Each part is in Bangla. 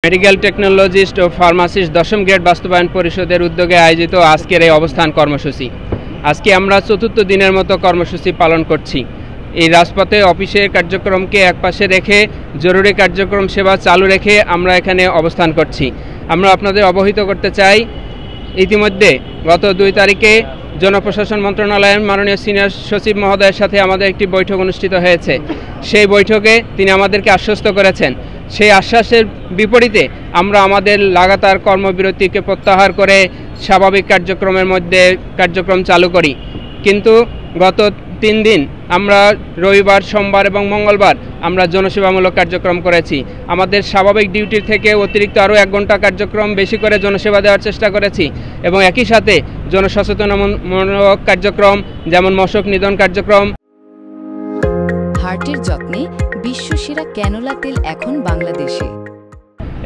মেডিকেল টেকনোলজিস্ট ও ফার্মাসিস্ট দশম গ্রেড বাস্তবায়ন পরিষদের উদ্যোগে আয়োজিত আজকের এই অবস্থান কর্মসূচি। আজকে আমরা চতুর্থ দিনের মতো কর্মসূচি পালন করছি। এই রাজপথে অফিসের কার্যক্রমকে একপাশে রেখে জরুরি কার্যক্রম সেবা চালু রেখে আমরা এখানে অবস্থান করছি। আমরা আপনাদের অবহিত করতে চাই, ইতিমধ্যে গত 2 তারিখে জনপ্রশাসন মন্ত্রণালয়ের মাননীয় সিনিয়র সচিব মহোদয়ের সাথে আমাদের একটি বৈঠক অনুষ্ঠিত হয়েছে। সেই বৈঠকে তিনি আমাদেরকে আশ্বস্ত করেছেন। সেই আশ্বাসের বিপরীতে আমরা আমাদের লাগাতার কর্মবিরতিকে প্রত্যাহার করে স্বাভাবিক কার্যক্রমের মধ্যে কার্যক্রম চালু করি। কিন্তু গত 3 দিন আমরা রবিবার, সোমবার এবং মঙ্গলবার আমরা জনসেবামূলক কার্যক্রম করেছি। আমাদের স্বাভাবিক ডিউটির থেকে অতিরিক্ত আরও 1 ঘন্টা কার্যক্রম বেশি করে জনসেবা দেওয়ার চেষ্টা করেছি এবং একই সাথে জনসচেতনমূলক কার্যক্রম যেমন মশক নিধন কার্যক্রম। হার্টের যত্নে বিশ্বসেরা ক্যানোলা তেল এখন বাংলাদেশে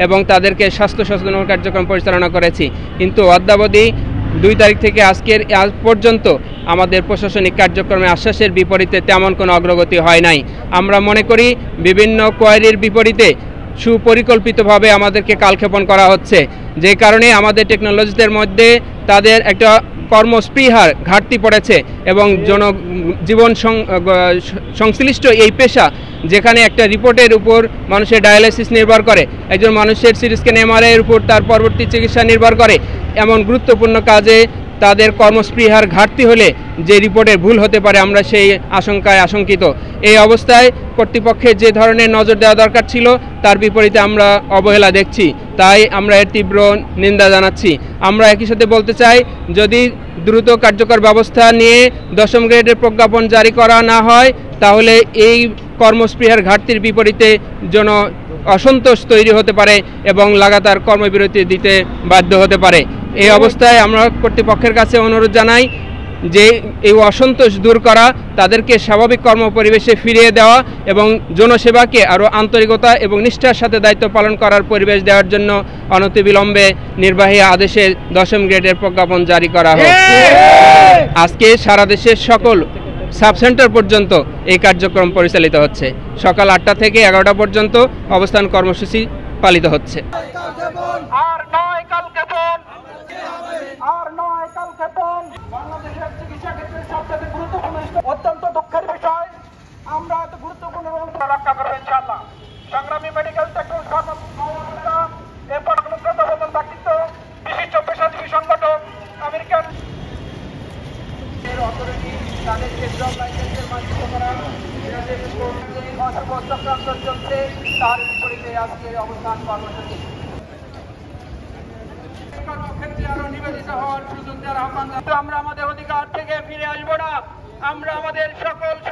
এবং তাদেরকে স্বাস্থ্য সচেতনমূলক কার্যক্রম পরিচালনা করেছি। কিন্তু অদ্যাবধি 2 তারিখ থেকে আজ পর্যন্ত আমাদের প্রশাসনিক কার্যক্রমে আশ্বাসের বিপরীতে তেমন কোনো অগ্রগতি হয় নাই। আমরা মনে করি বিভিন্ন কোয়ারির বিপরীতে সুপরিকল্পিতভাবে আমাদেরকে কালক্ষেপণ করা হচ্ছে, যে কারণে আমাদের টেকনোলজিদের মধ্যে তাদের একটা কর্মস্পৃহার ঘাটতি পড়েছে এবং জীবন সংশ্লিষ্ট এই পেশা, যেখানে একটা রিপোর্টের উপর মানুষের ডায়ালাইসিস নির্ভর করে, একজন মানুষের সিটি স্ক্যান এমআরআইয়ের উপর তার পরবর্তী চিকিৎসা নির্ভর করে, এমন গুরুত্বপূর্ণ কাজে তাদের কর্মস্পৃহার ঘাটতি হলে যে রিপোর্টের ভুল হতে পারে, আমরা সেই আশঙ্কায় আশঙ্কিত। এই অবস্থায় কর্তৃপক্ষের যে ধরনের নজর দেওয়া দরকার ছিল তার বিপরীতে আমরা অবহেলা দেখছি, তাই আমরা এর তীব্র নিন্দা জানাচ্ছি। আমরা একই সাথে বলতে চাই, যদি দ্রুত কার্যকর ব্যবস্থা নিয়ে 10ম গ্রেডের প্রজ্ঞাপন জারি করা না হয়, তাহলে এই কর্মস্পৃহার ঘাটতির বিপরীতে অসন্তোষ তৈরি হতে পারে এবং লাগাতার কর্মবিরতি দিতে বাধ্য হতে পারে। এই অবস্থায় আমরা কর্তৃপক্ষের কাছে অনুরোধ জানাই যে এই অসন্তোষ দূর করা, তাদেরকে স্বাভাবিক কর্মপরিবেশে ফিরিয়ে দেওয়া এবং জনসেবাকে আরও আন্তরিকতা এবং নিষ্ঠার সাথে দায়িত্ব পালন করার পরিবেশ দেওয়ার জন্য অনতিবিলম্বে নির্বাহী আদেশে 10ম গ্রেডের প্রজ্ঞাপন জারি করা হোক। আজকে সারা দেশের সকল সাব সেন্টার পর্যন্ত এই কার্যক্রম পরিচালিত হচ্ছে। সকাল 8টা থেকে 11টা পর্যন্ত অবস্থান কর্মসূচি পালিত হচ্ছে। বাংলাদেশের চিকিৎসা ক্ষেত্রে সবচেয়ে গুরুত্বপূর্ণ, অত্যন্ত দুঃখের বিষয়, আমরা এত গুরুত্বপূর্ণ রক্ষা করবো ইনশাআল্লাহ। সংগ্রামী মেডিকেল টেকনোলজিস্টরা এরপর ব্যক্তিত্ব, বিশিষ্ট পেশাজীবী সংগঠন, আমেরিকান অথরিটি তাদেরকে জব লাইসেন্সের মাধ্যমে করা চক্রান্ত চলছে, তার বিপরীতে আজকে অবস্থান কর্মসূচি। কর্মক্ষেত্রে আরো নিবেদিত হওয়ার সুযোগ দেওয়ার আহ্বান। আমরা আমাদের অধিকার থেকে ফিরে আসবো না। আমরা আমাদের সকল